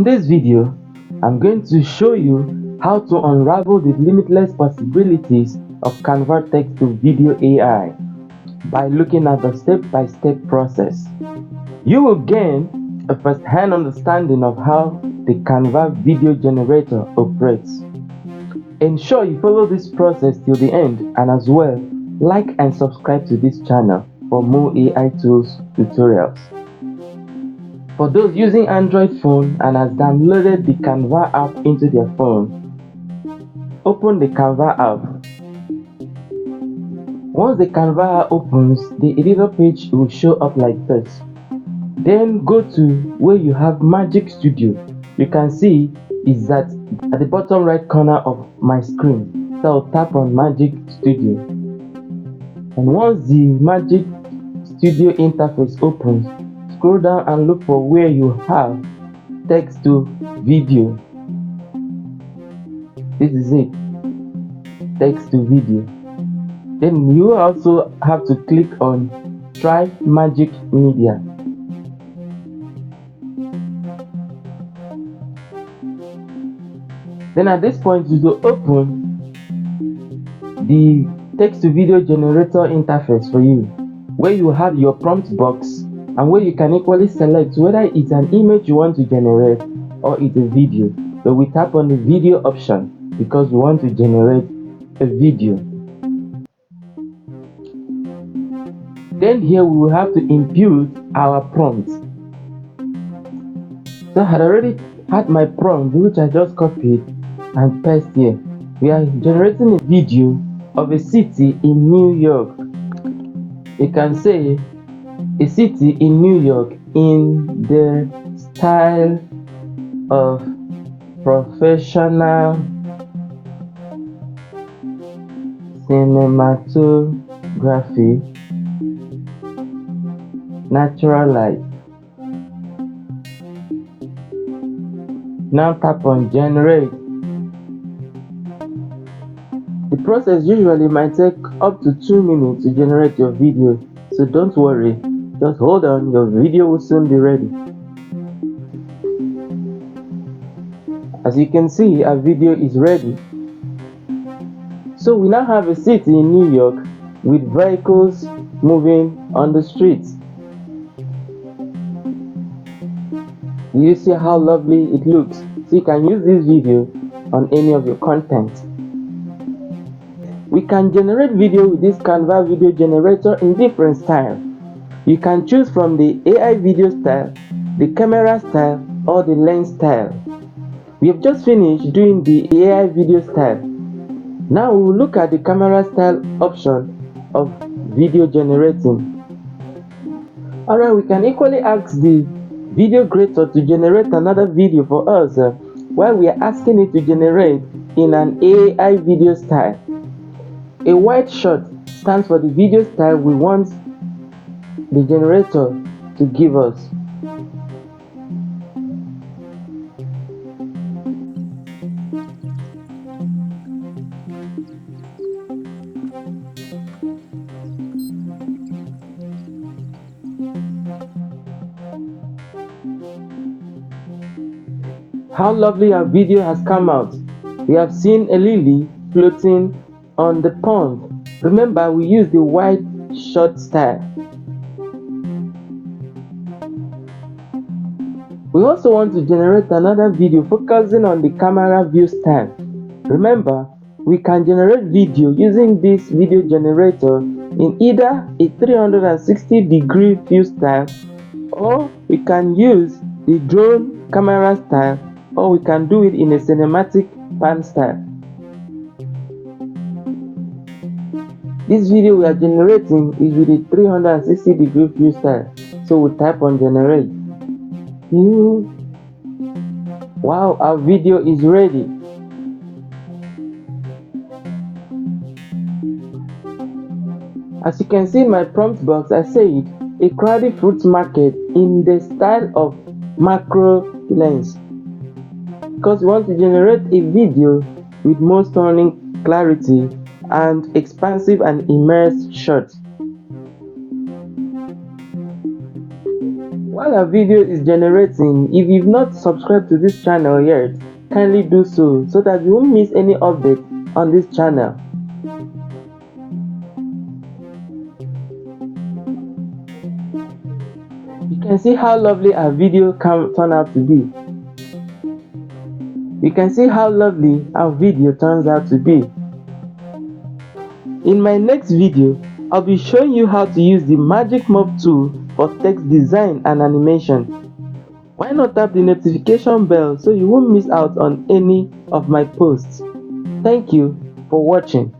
this video, I'm going to show you how to unravel the limitless possibilities of Canva text to video AI by looking at the step-by-step process. You will gain a first-hand understanding of how the Canva video generator operates. Ensure you follow this process till the end, and as well, like and subscribe to this channel for more AI tools tutorials. For those using Android phone and has downloaded the Canva app into their phone, open the Canva app. Once the Canva app opens, the editor page will show up like this. Then go to where you have Magic Studio. You can see is that at the bottom right corner of my screen. So I'll tap on Magic Studio. And once the Magic Studio interface opens, scroll down and look for where you have text to video. This is it, text to video. Then you also have to click on Try Magic Media. Then at this point you will open the text to video generator interface for you, where you have your prompt box and where you can equally select whether it's an image you want to generate or it's a video. So we tap on the video option because we want to generate a video. Then here we will have to input our prompt. So I had already had my prompt, which I just copied and pasted here. We are generating a video of a city in New York. You can say a city in New York in the style of professional cinematography, natural light. Now tap on generate. The process usually might take up to 2 minutes to generate your video, so don't worry, just hold on, your video will soon be ready. As you can see, our video is ready. So we now have a city in New York with vehicles moving on the streets. You see how lovely it looks? So you can use this video on any of your content. We can generate video with this Canva video generator in different styles. You can choose from the AI video style, the camera style, or the lens style. We have just finished doing the AI video style. Now we will look at the camera style option of video generating. Alright, we can equally ask the video creator to generate another video for us while we are asking it to generate in an AI video style. A white shot stands for the video style we want the generator to give us. How lovely our video has come out. We have seen a lily floating on the pond. Remember, we use the white shot style. We also want to generate another video focusing on the camera view style. Remember, we can generate video using this video generator in either a 360-degree view style, or we can use the drone camera style, or we can do it in a cinematic pan style. This video we are generating is with a 360-degree view style, so we type on generate. Wow, our video is ready. As you can see in my prompt box, I said a crowded fruit market in the style of macro lens, because we want to generate a video with more stunning clarity and expansive and immersed shots. While our video is generating, if you've not subscribed to this channel yet, kindly do so that you won't miss any update on this channel. You can see how lovely our video can turn out to be. You can see how lovely our video turns out to be. In my next video, I'll be showing you how to use the magic mob tool for text design and animation. Why not tap the notification bell so you won't miss out on any of my posts? Thank you for watching.